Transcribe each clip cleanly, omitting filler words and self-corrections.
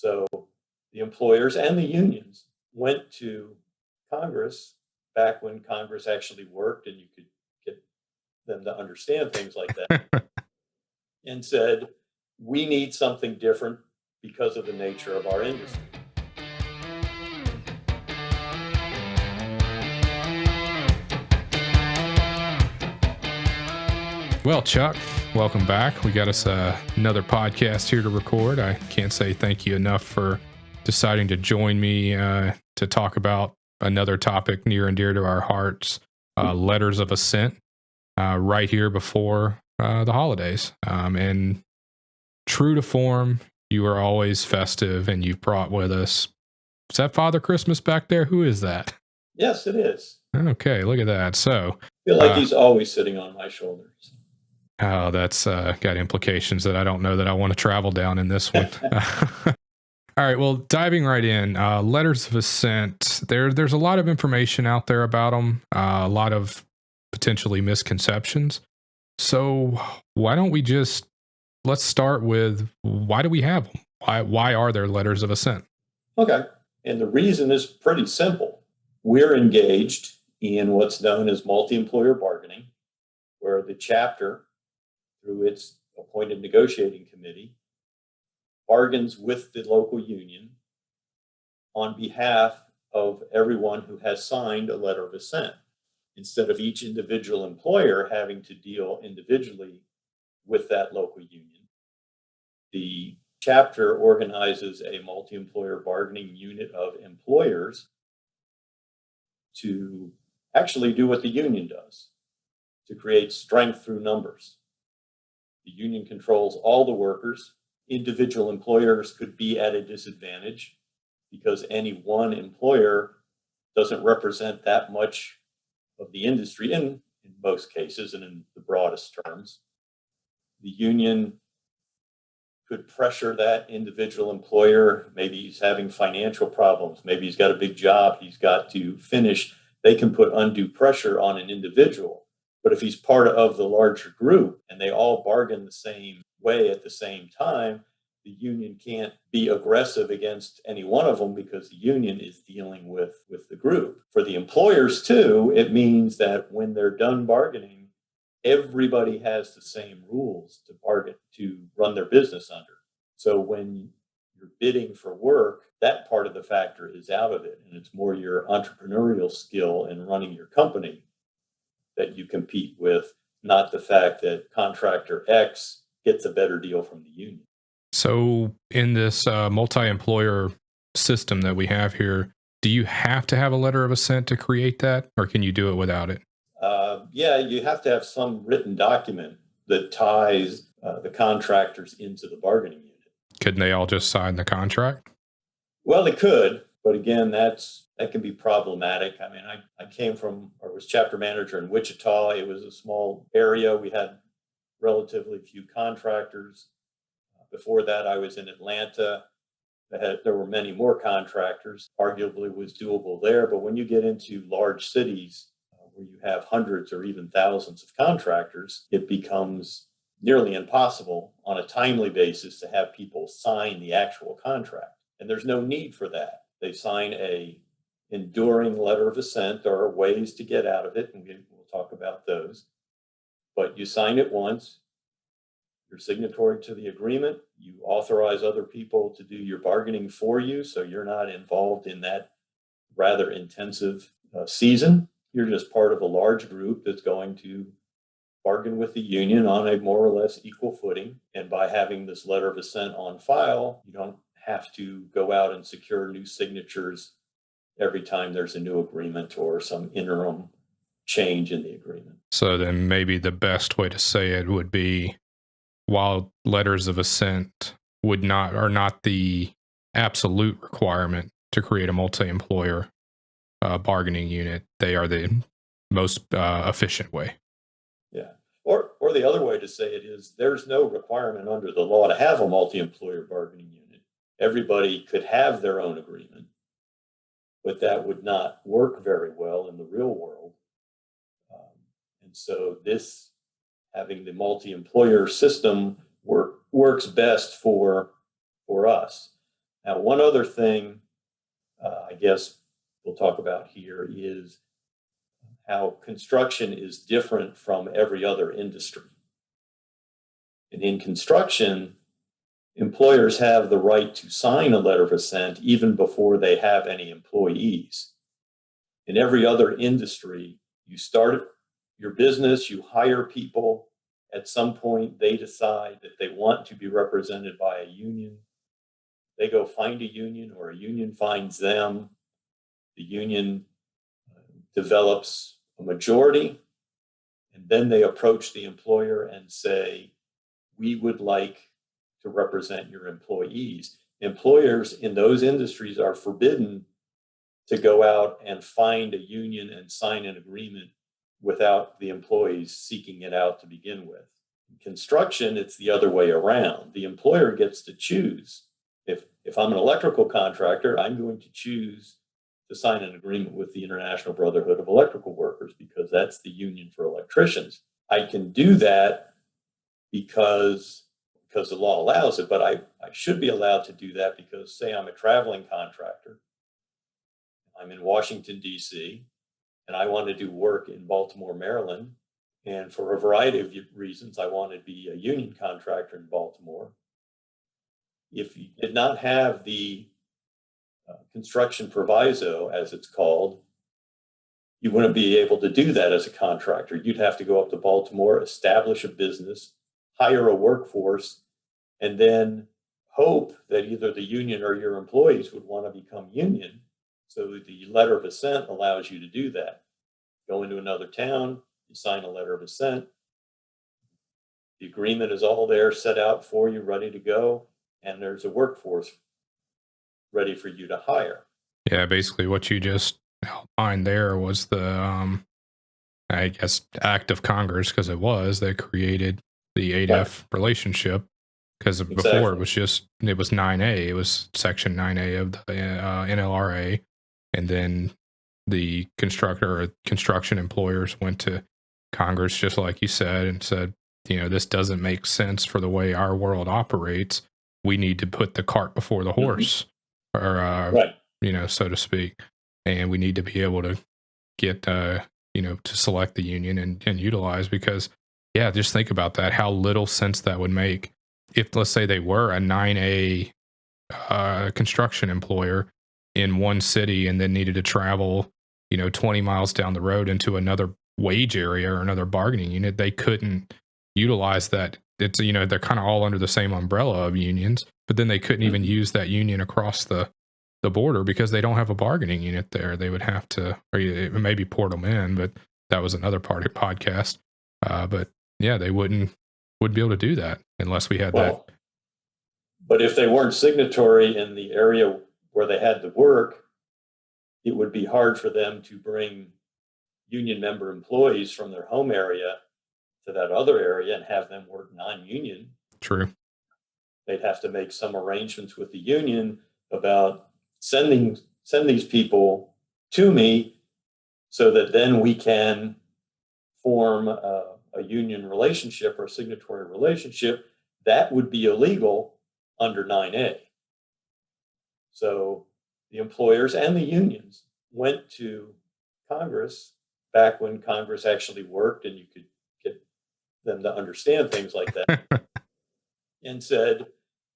So the employers and the unions went to Congress back when Congress actually worked and you could get them to understand things like that and said, we need something different because of the nature of our industry. Well, Chuck, welcome back. We got us another podcast here to record. I can't say thank you enough for deciding to join me to talk about another topic near and dear to our hearts, Letters of Assent, right here before the holidays. And true to form, you are always festive, and you've brought with us, is that Father Christmas back there? Who is that? Yes, it is. Okay, look at that. So I feel like he's always sitting on my shoulders. Oh, that's got implications that I don't know that I want to travel down in this one. All right, well, diving right in, Letters of Assent, there's a lot of information out there about them, a lot of potentially misconceptions. So why don't we let's start with, why do we have them? Why are there Letters of Assent? Okay, and the reason is pretty simple. We're engaged in what's known as multi-employer bargaining, where the chapter, through its appointed negotiating committee, bargains with the local union on behalf of everyone who has signed a letter of assent, instead of each individual employer having to deal individually with that local union. The chapter organizes a multi-employer bargaining unit of employers to actually do what the union does, to create strength through numbers. The union controls all the workers. Individual employers could be at a disadvantage because any one employer doesn't represent that much of the industry in most cases and in the broadest terms. The union could pressure that individual employer. Maybe he's having financial problems. Maybe he's got a big job he's got to finish. They can put undue pressure on an individual. But if he's part of the larger group and they all bargain the same way at the same time, the union can't be aggressive against any one of them because the union is dealing with the group. For the employers too, it means that when they're done bargaining, everybody has the same rules to bargain, to run their business under. So when you're bidding for work, that part of the factor is out of it. And it's more your entrepreneurial skill in running your company that you compete with, not the fact that contractor X gets a better deal from the union. So in this multi-employer system that we have here, do you have to have a letter of assent to create that, or can you do it without it? Yeah, you have to have some written document that ties the contractors into the bargaining unit. Couldn't they all just sign the contract? Well, they could, but again, that can be problematic. I mean, I came from, or was chapter manager in Wichita. It was a small area. We had relatively few contractors. Before that, I was in Atlanta. There were many more contractors. Arguably was doable there. But when you get into large cities where you have hundreds or even thousands of contractors, it becomes nearly impossible on a timely basis to have people sign the actual contract. And there's no need for that. They sign a enduring letter of assent. There are ways to get out of it, and we'll talk about those. But you sign it once. You're signatory to the agreement. You authorize other people to do your bargaining for you, so you're not involved in that rather intensive season. You're just part of a large group that's going to bargain with the union on a more or less equal footing. And by having this letter of assent on file, you don't have to go out and secure new signatures every time there's a new agreement or some interim change in the agreement. So then maybe the best way to say it would be, while letters of assent are not the absolute requirement to create a multi-employer bargaining unit, they are the most efficient way. Yeah. Or the other way to say it is, there's no requirement under the law to have a multi-employer bargaining unit. Everybody could have their own agreement, but that would not work very well in the real world. And so having the multi-employer system works best for us. Now, one other thing I guess we'll talk about here is how construction is different from every other industry. And in construction, employers have the right to sign a letter of assent even before they have any employees. In every other industry, you start your business, you hire people. At some point, they decide that they want to be represented by a union. They go find a union, or a union finds them. The union develops a majority, and then they approach the employer and say, we would like to represent your employees. Employers in those industries are forbidden to go out and find a union and sign an agreement without the employees seeking it out to begin with. In construction, it's the other way around. The employer gets to choose. If I'm an electrical contractor, I'm going to choose to sign an agreement with the International Brotherhood of Electrical Workers because that's the union for electricians. I can do that because the law allows it, but I should be allowed to do that because, say, I'm a traveling contractor. I'm in Washington, D.C., and I want to do work in Baltimore, Maryland. And for a variety of reasons, I want to be a union contractor in Baltimore. If you did not have the construction proviso, as it's called, you wouldn't be able to do that as a contractor. You'd have to go up to Baltimore, establish a business, hire a workforce, and then hope that either the union or your employees would want to become union. So the letter of assent allows you to do that. Go into another town, you sign a letter of assent. The agreement is all there, set out for you, ready to go, and there's a workforce ready for you to hire. Yeah, basically what you just outlined there was the, I guess, act of Congress, because it was, they created the 8F relationship, because before it was 9A, it was Section 9A of the NLRA, and then the construction employers went to Congress, just like you said, and said, this doesn't make sense for the way our world operates. We need to put the cart before the horse, or so to speak, and we need to be able to get to select the union and utilize, because just think about that, how little sense that would make if, let's say, they were a 9A construction employer in one city and then needed to travel 20 miles down the road into another wage area or another bargaining unit. They couldn't utilize that. It's they're kind of all under the same umbrella of unions, but then they couldn't even use that union across the border because they don't have a bargaining unit there. They would have to, or maybe port them in, but that was another part of the podcast. But they wouldn't be able to do that unless we had that. But if they weren't signatory in the area where they had to work, it would be hard for them to bring union member employees from their home area to that other area and have them work non-union. True. They'd have to make some arrangements with the union about send these people to me so that then we can form a union relationship or a signatory relationship. That would be illegal under 9A. So the employers and the unions went to Congress back when Congress actually worked and you could get them to understand things like that and said,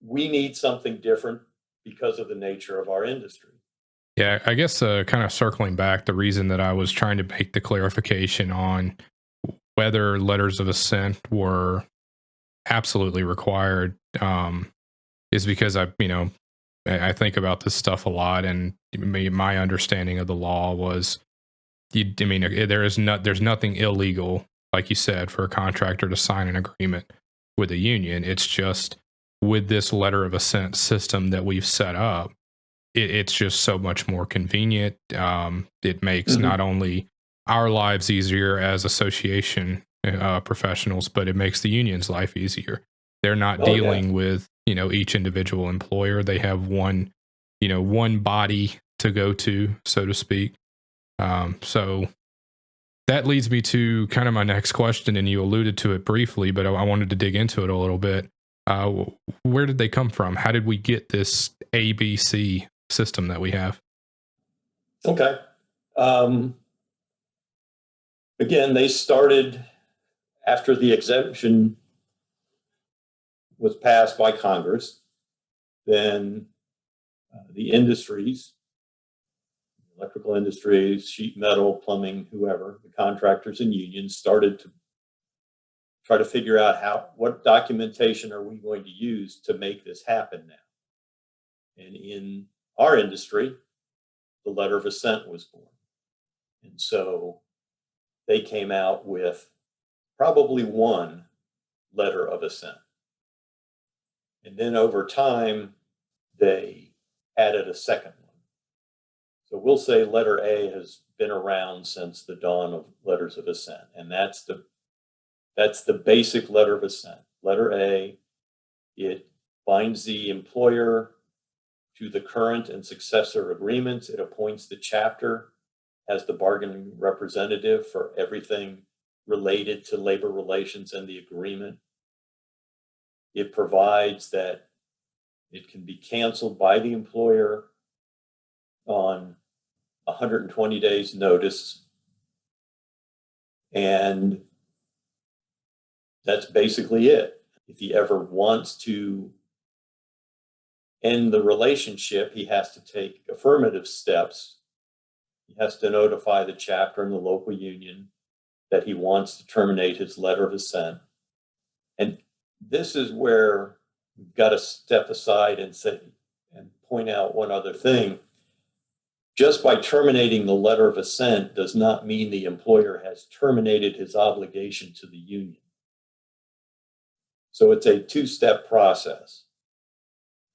we need something different because of the nature of our industry. Yeah, I guess kind of circling back, the reason that I was trying to make the clarification on whether letters of assent were absolutely required is because I think about this stuff a lot, and my understanding of the law was, there's nothing illegal, like you said, for a contractor to sign an agreement with a union. It's just with this letter of assent system that we've set up, it's just so much more convenient. It makes not only our lives easier as association professionals, but it makes the union's life easier. They're not dealing with each individual employer. They have one body to go to, so to speak. So that leads me to kind of my next question, and you alluded to it briefly, but I wanted to dig into it a little bit. Where did they come from? How did we get this ABC system that we have? Okay. Again, they started after the exemption was passed by Congress. Then the industries, electrical industries, sheet metal, plumbing, whoever, the contractors and unions started to try to figure out what documentation are we going to use to make this happen now. And in our industry, the letter of assent was born. And so they came out with probably one letter of assent. And then over time, they added a second one. So we'll say letter A has been around since the dawn of letters of assent. And that's the basic letter of assent. Letter A, it binds the employer to the current and successor agreements. It appoints the chapter as the bargaining representative for everything related to labor relations and the agreement. It provides that it can be canceled by the employer on 120 days notice. And that's basically it. If he ever wants to end the relationship, he has to take affirmative steps. He has to notify the chapter and the local union that he wants to terminate his letter of assent. And this is where we've got to step aside and say and point out one other thing. Just by terminating the letter of assent does not mean the employer has terminated his obligation to the union. So it's a two-step process.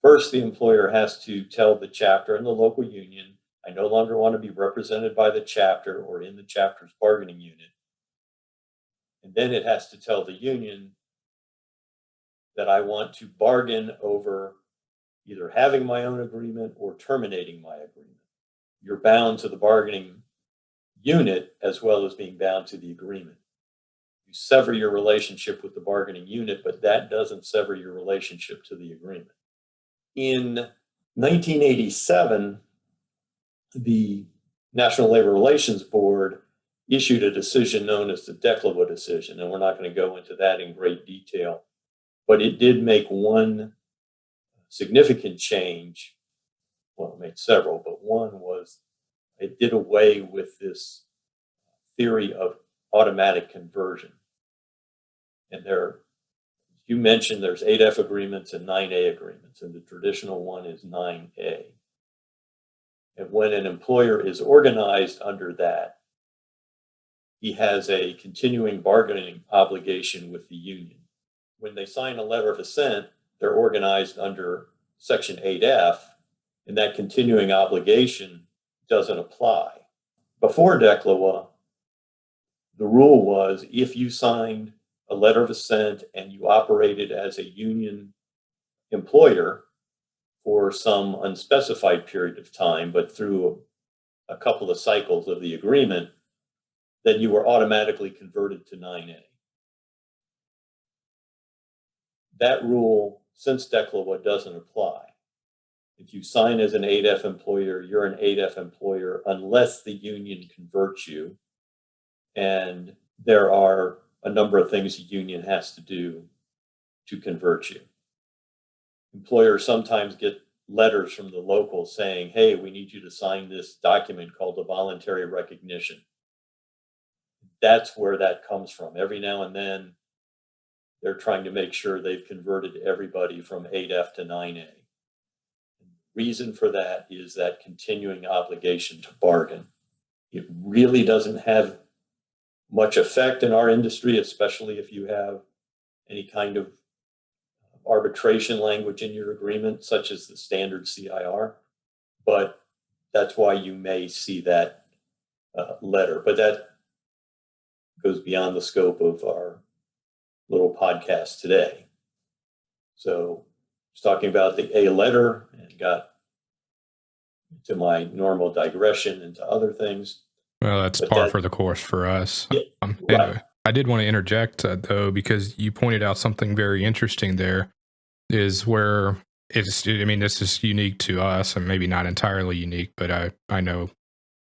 First, the employer has to tell the chapter and the local union, I no longer want to be represented by the chapter or in the chapter's bargaining unit. And then it has to tell the union that I want to bargain over either having my own agreement or terminating my agreement. You're bound to the bargaining unit as well as being bound to the agreement. You sever your relationship with the bargaining unit, but that doesn't sever your relationship to the agreement. In 1987, the National Labor Relations Board issued a decision known as the Declava decision, and we're not going to go into that in great detail, but it did make one significant change. Well, it made several, but one was it did away with this theory of automatic conversion. And you mentioned there's 8F agreements and 9A agreements, and the traditional one is 9A. And when an employer is organized under that, he has a continuing bargaining obligation with the union. When they sign a letter of assent, they're organized under Section 8F, and that continuing obligation doesn't apply. Before Declava, the rule was if you signed a letter of assent and you operated as a union employer for some unspecified period of time, but through a couple of cycles of the agreement, then you were automatically converted to 9A. That rule, since Declava, doesn't apply. If you sign as an 8F employer, you're an 8F employer unless the union converts you. And there are a number of things the union has to do to convert you. Employers sometimes get letters from the local saying, hey, we need you to sign this document called a voluntary recognition. That's where that comes from. Every now and then, they're trying to make sure they've converted everybody from 8F to 9A. The reason for that is that continuing obligation to bargain. It really doesn't have much effect in our industry, especially if you have any kind of arbitration language in your agreement, such as the standard CIR. But that's why you may see that letter. But that goes beyond the scope of our little podcast today. So I was talking about the A letter and got to my normal digression into other things. Well, that's par for the course for us. Yeah, Anyway, I did want to interject, though, because you pointed out something very interesting there. is where I mean, this is unique to us and maybe not entirely unique, but I know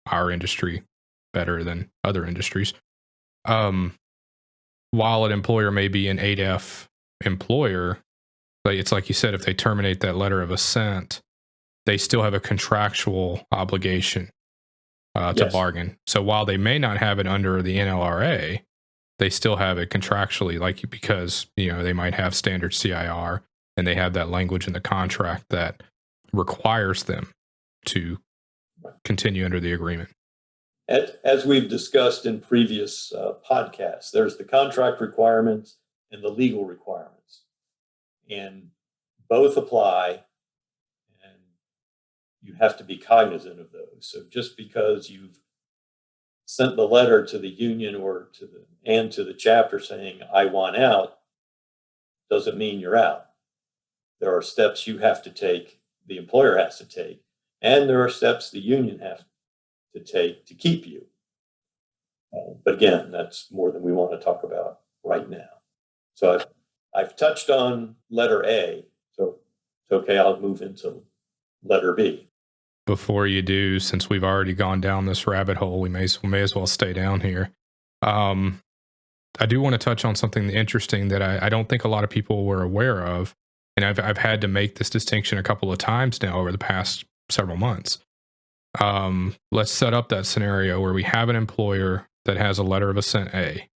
our industry better than other industries. Um, while an employer may be an 8F employer, like it's like you said, if they terminate that letter of assent, they still have a contractual obligation to Yes. bargain. So while they may not have it under the NLRA, they still have it contractually, like because they might have standard CIR and they have that language in the contract that requires them to continue under the agreement. As we've discussed in previous podcasts, there's the contract requirements and the legal requirements, and both apply, and you have to be cognizant of those. So just because you've sent the letter to the union or to the chapter saying I want out doesn't mean you're out. There are steps you have to take, the employer has to take, and there are steps the union has to take to keep you. But again, that's more than we want to talk about right now. So I've touched on letter A, so it's okay, I'll move into letter B. Before you do, since we've already gone down this rabbit hole, we may as well stay down here. I do want to touch on something interesting that I don't think a lot of people were aware of, and I've had to make this distinction a couple of times now over the past several months. Let's set up that scenario where we have an employer that has a letter of assent A,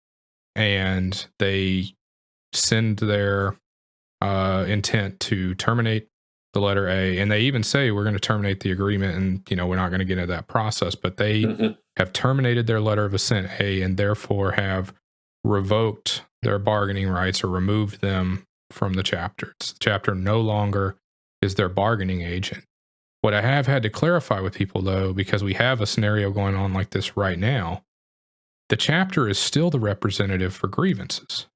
and they send their intent to terminate the letter A, and they even say we're going to terminate the agreement, and we're not going to get into that process, but they have terminated their letter of assent A and therefore have revoked their bargaining rights or removed them from the chapter. The chapter no longer is their bargaining agent. What I have had to clarify with people, though, because we have a scenario going on like this right now, the chapter is still the representative for grievances.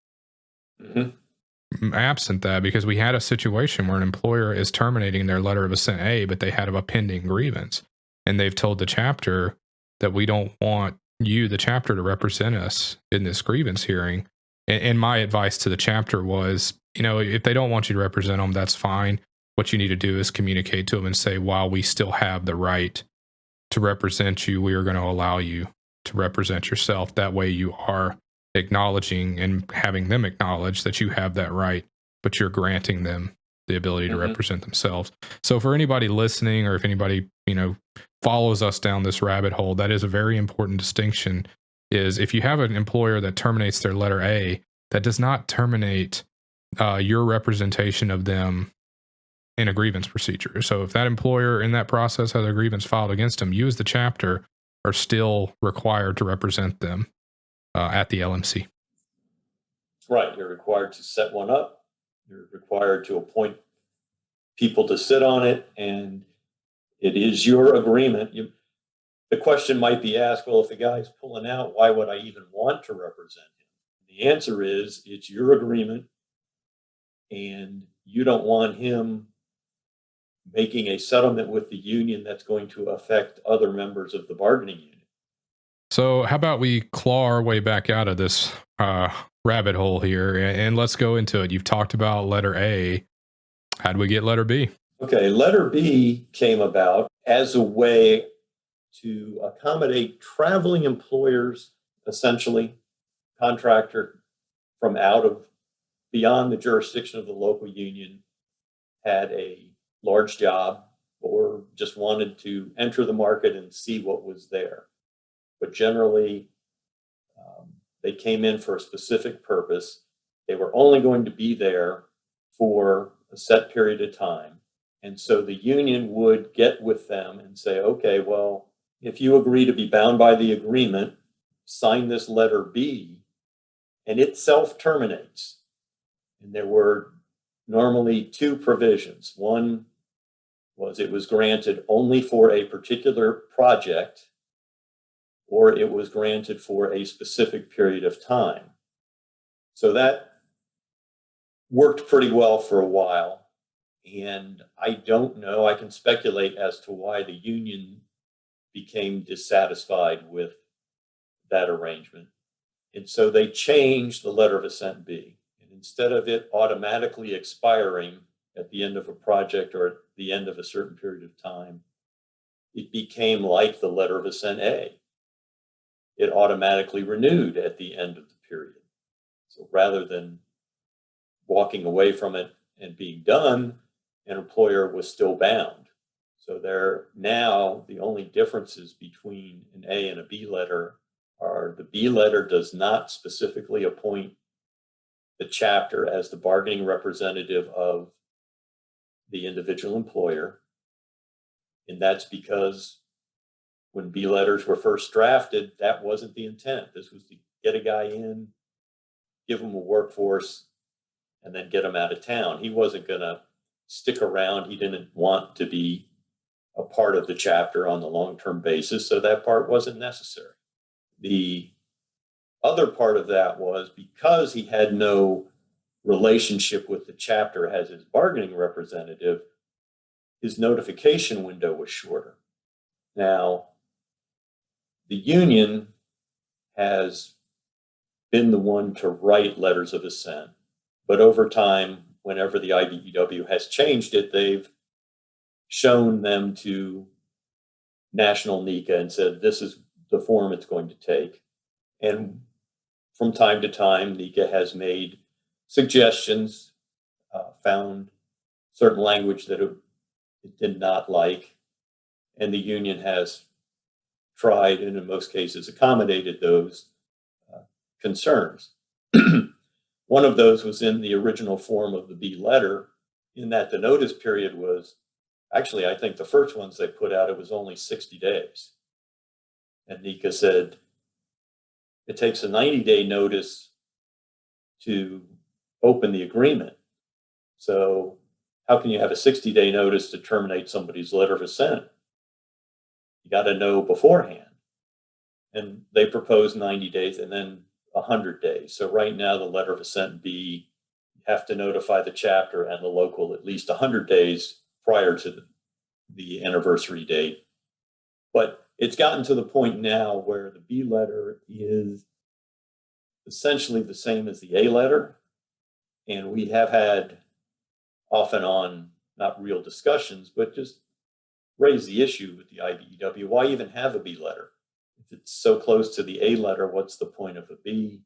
Absent that, because we had a situation where an employer is terminating their letter of assent A, but they had a pending grievance, and they've told the chapter that we don't want you, the chapter, to represent us in this grievance hearing. And my advice to the chapter was, if they don't want you to represent them, that's fine. What you need to do is communicate to them and say, while we still have the right to represent you, we are going to allow you to represent yourself. That way you are acknowledging and having them acknowledge that you have that right, but you're granting them the ability to represent themselves. So for anybody listening, or if anybody, follows us down this rabbit hole, that is a very important distinction, is if you have an employer that terminates their letter A, that does not terminate your representation of them in a grievance procedure. So if that employer in that process has a grievance filed against them, you as the chapter are still required to represent them at the LMC. Right. You're required to set one up. You're required to appoint people to sit on it, and it is your agreement. The question might be asked, well, if the guy's pulling out, why would I even want to represent him? The answer is it's your agreement, and you don't want him making a settlement with the union that's going to affect other members of the bargaining unit. So how about we claw our way back out of this rabbit hole here, and let's go into it. You've talked about letter A. How do we get letter B? Okay, letter B came about as a way to accommodate traveling employers, essentially, contractor from beyond the jurisdiction of the local union, had a large job or just wanted to enter the market and see what was there. But generally, they came in for a specific purpose. They were only going to be there for a set period of time. And so the union would get with them and say, okay, well, if you agree to be bound by the agreement, sign this letter B, and it self-terminates. And there were normally two provisions. One was it was granted only for a particular project, or it was granted for a specific period of time. So that worked pretty well for a while. And I don't know, I can speculate as to why the union became dissatisfied with that arrangement. And so they changed the letter of assent B. And instead of it automatically expiring at the end of a project or at the end of a certain period of time, it became like the letter of assent A. It automatically renewed at the end of the period. So rather than walking away from it and being done, an employer was still bound. So there now the only differences between an A and a B letter are the B letter does not specifically appoint the chapter as the bargaining representative of the individual employer. And that's because when B letters were first drafted, that wasn't the intent. This was to get a guy in, give him a workforce, and then get him out of town. He wasn't going to stick around. He didn't want to be a part of the chapter on the long-term basis, so that part wasn't necessary. The other part of that was because he had no relationship with the chapter as his bargaining representative, his notification window was shorter. Now, the union has been the one to write letters of assent, but over time, whenever the IBEW has changed it, they've shown them to National NECA and said, this is the form it's going to take. And from time to time, NECA has made suggestions, found certain language that it did not like, and the union has tried and in most cases accommodated those concerns. One of those was in the original form of the B letter, in that the notice period was actually, I think the first ones they put out, it was only 60 days. And NECA said it takes a 90-day notice to open the agreement. So how can you have a 60-day notice to terminate somebody's letter of assent? You got to know beforehand. And they proposed 90 days and then 100 days. So right now, the letter of assent B, you have to notify the chapter and the local at least 100 days prior to the anniversary date. But it's gotten to the point now where the B letter is essentially the same as the A letter. And we have had off and on, not real discussions, but just raise the issue with the IBEW. Why even have a B letter? If it's so close to the A letter, what's the point of a B?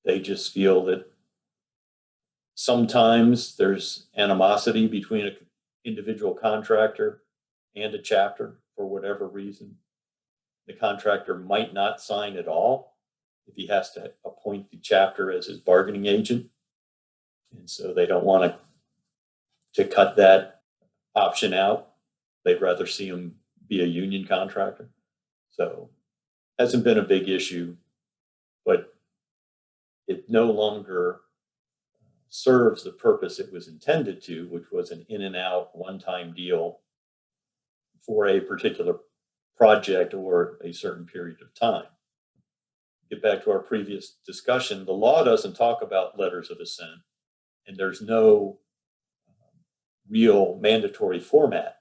They just feel that sometimes there's animosity between an individual contractor and a chapter for whatever reason. The contractor might not sign at all if he has to appoint the chapter as his bargaining agent. And so they don't want to cut that option out. They'd rather see him be a union contractor. So hasn't been a big issue, but it no longer serves the purpose it was intended to, which was an in and out one-time deal for a particular project or a certain period of time. Get back to our previous discussion, the law doesn't talk about letters of assent, and there's no real mandatory format.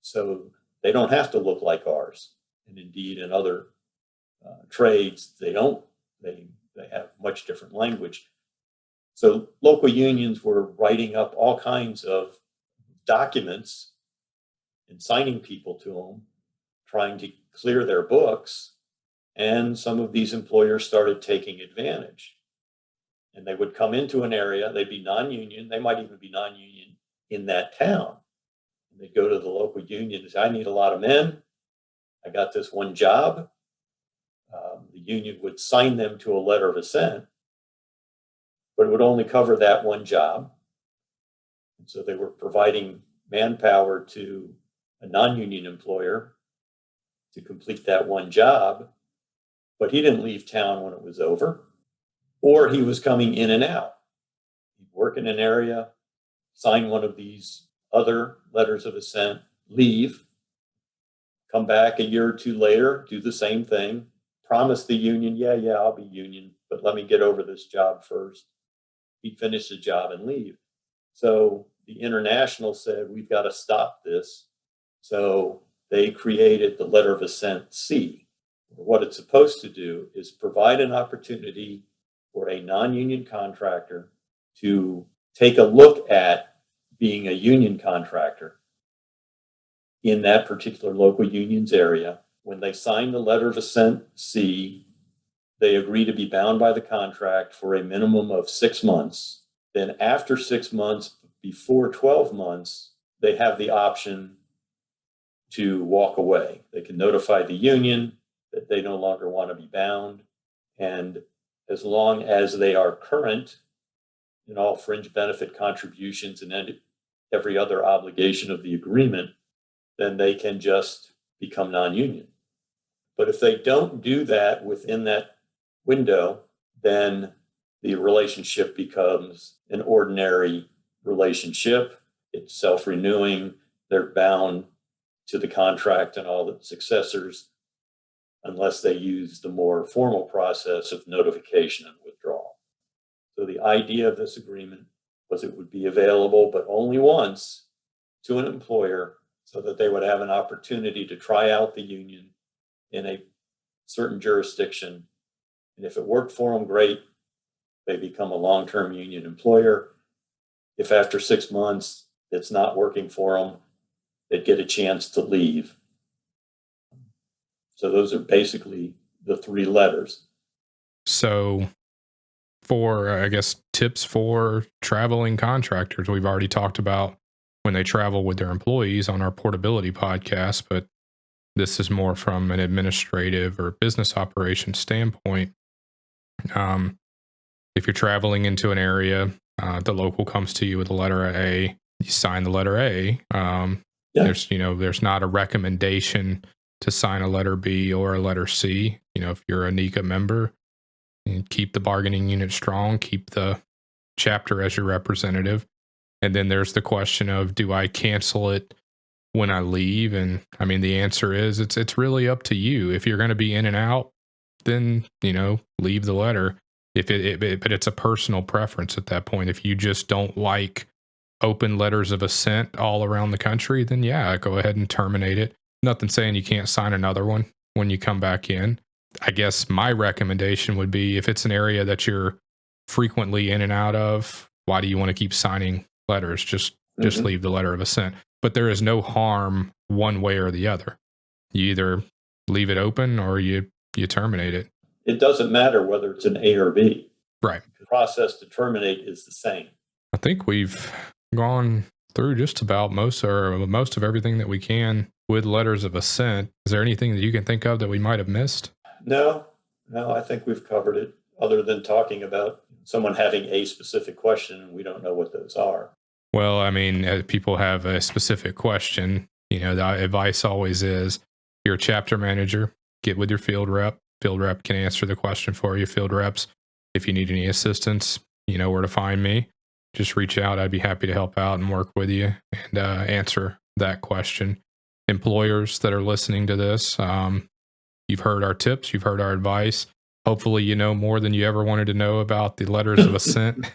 So they don't have to look like ours. And indeed, in other trades, they don't. They have much different language. So local unions were writing up all kinds of documents and signing people to them, trying to clear their books. And some of these employers started taking advantage. And they would come into an area, they'd be non-union, they might even be non-union in that town. And they'd go to the local union and say, I need a lot of men. I got this one job. The union would sign them to a letter of assent, but it would only cover that one job. And so they were providing manpower to a non-union employer to complete that one job, but he didn't leave town when it was over, or he was coming in and out. He'd work in an area, sign one of these other letters of assent, leave, come back a year or two later, do the same thing, promise the union, yeah, I'll be union, but let me get over this job first. He'd finish the job and leave. So the International said, we've got to stop this. So they created the letter of assent C. What it's supposed to do is provide an opportunity for a non-union contractor to take a look at being a union contractor in that particular local union's area, when they sign the letter of assent C, they agree to be bound by the contract for a minimum of 6 months. Then after 6 months, before 12 months, they have the option to walk away. They can notify the union that they no longer want to be bound. And as long as they are current in all fringe benefit contributions and every other obligation of the agreement, then they can just become non-union. But if they don't do that within that window, then the relationship becomes an ordinary relationship. It's self-renewing. They're bound to the contract and all its successors unless they use the more formal process of notification and withdrawal. So the idea of this agreement was it would be available, but only once, to an employer so that they would have an opportunity to try out the union in a certain jurisdiction. And if it worked for them, great. They become a long-term union employer. If after 6 months it's not working for them, they'd get a chance to leave. So those are basically the 3 letters. So for, I guess, tips for traveling contractors, we've already talked about when they travel with their employees on our portability podcast, but this is more from an administrative or business operations standpoint. If you're traveling into an area, the local comes to you with a letter A, you sign the letter A. There's not a recommendation to sign a letter B or a letter C. If you're a NECA member, keep the bargaining unit strong, keep the chapter as your representative. And then there's the question of, do I cancel it when I leave? And I mean, the answer is it's really up to you. If you're going to be in and out, then, leave the letter. But it's a personal preference at that point. If you just don't like open letters of assent all around the country, then yeah, go ahead and terminate it. Nothing saying you can't sign another one when you come back in. I guess my recommendation would be, if it's an area that you're frequently in and out of, why do you want to keep signing letters? Just leave the letter of assent. But there is no harm one way or the other. You either leave it open or you terminate it. It doesn't matter whether it's an A or B. Right. The process to terminate is the same. I think we've gone through just about most of everything that we can with letters of assent. Is there anything that you can think of that we might have missed? No, I think we've covered it, other than talking about someone having a specific question and we don't know what those are. Well, I mean, if people have a specific question, the advice always is, you're a chapter manager, get with your field rep. Field rep can answer the question for you. Field reps, if you need any assistance, you know where to find me. Just reach out. I'd be happy to help out and work with you and answer that question. Employers that are listening to this, you've heard our tips, you've heard our advice. Hopefully you know more than you ever wanted to know about the letters of assent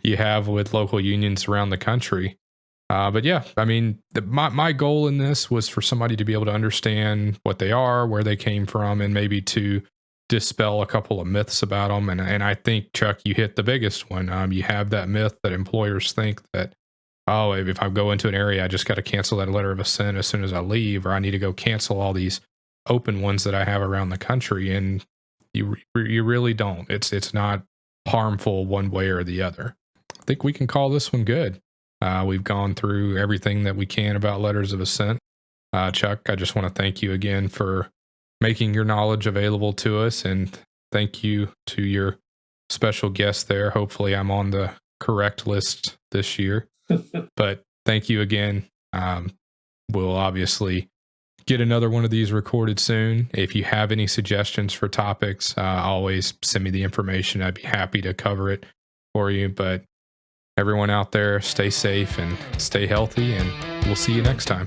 you have with local unions around the country. But yeah, I mean, my goal in this was for somebody to be able to understand what they are, where they came from, and maybe to dispel a couple of myths about them. And I think, Chuck, you hit the biggest one. You have that myth that employers think that, oh, if I go into an area, I just got to cancel that letter of assent as soon as I leave, or I need to go cancel all these open ones that I have around the country. And you really don't. It's not harmful one way or the other. I think we can call this one good. We've gone through everything that we can about letters of assent. Chuck, I just want to thank you again for making your knowledge available to us, and thank you to your special guest there. Hopefully I'm on the correct list this year. But thank you again. We'll obviously get another one of these recorded soon. If you have any suggestions for topics, always send me the information. I'd be happy to cover it for you. But everyone out there, stay safe and stay healthy, and we'll see you next time.